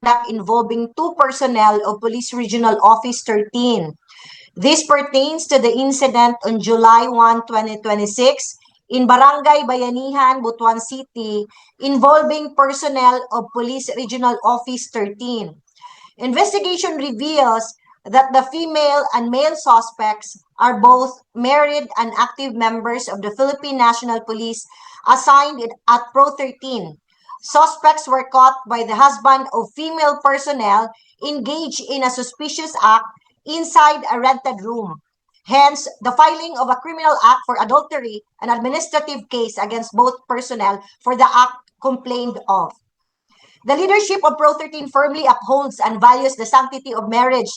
misconduct involving 2 personnel of Police Regional Office 13. This pertains to the incident on July 1, 2026 in Barangay Bayanihan, Butuan City, involving personnel of Police Regional Office 13. Investigation reveals that the female and male suspects are both married and active members of the Philippine National Police assigned at Pro 13. Suspects were caught by the husband of female personnel engaged in a suspicious act inside a rented room. Hence, the filing of a criminal act for adultery, an administrative case against both personnel for the act complained of. The leadership of Pro 13 firmly upholds and values the sanctity of marriage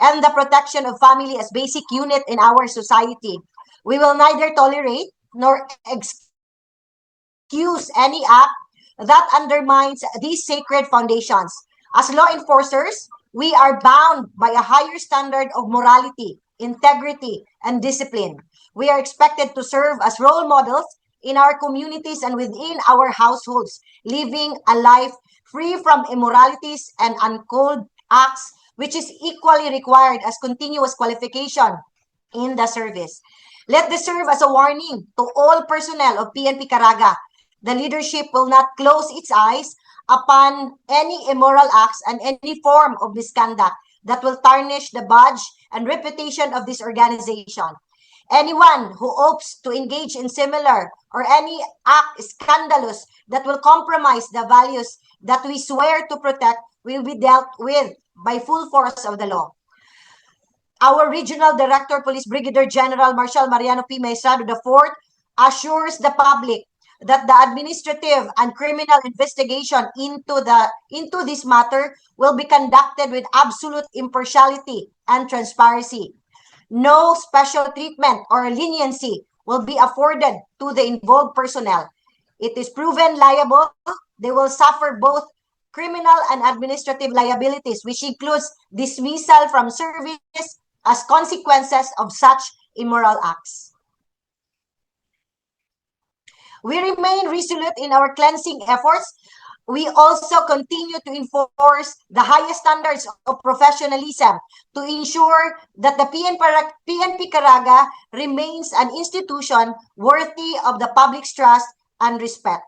and the protection of family as basic unit in our society. We will neither tolerate nor excuse any act that undermines these sacred foundations. As law enforcers, we are bound by a higher standard of morality, integrity, and discipline. We are expected to serve as role models in our communities and within our households, living a life free from immoralities and uncalled acts, which is equally required as continuous qualification in the service. Let this serve as a warning to all personnel of PNP Caraga. The leadership will not close its eyes upon any immoral acts and any form of misconduct that will tarnish the badge and reputation of this organization. Anyone who hopes to engage in similar or any act scandalous that will compromise the values that we swear to protect will be dealt with by full force of the law. Our Regional Director, Police Brigadier General Marshal Mariano P. Maestrado IV assures the public that the administrative and criminal investigation into this matter will be conducted with absolute impartiality and transparency. No special treatment or leniency will be afforded to the involved personnel. It is proven liable, they will suffer both criminal and administrative liabilities, which includes dismissal from service as consequences of such immoral acts. We remain resolute in our cleansing efforts. We also continue to enforce the highest standards of professionalism to ensure that the PNP Caraga remains an institution worthy of the public's trust and respect.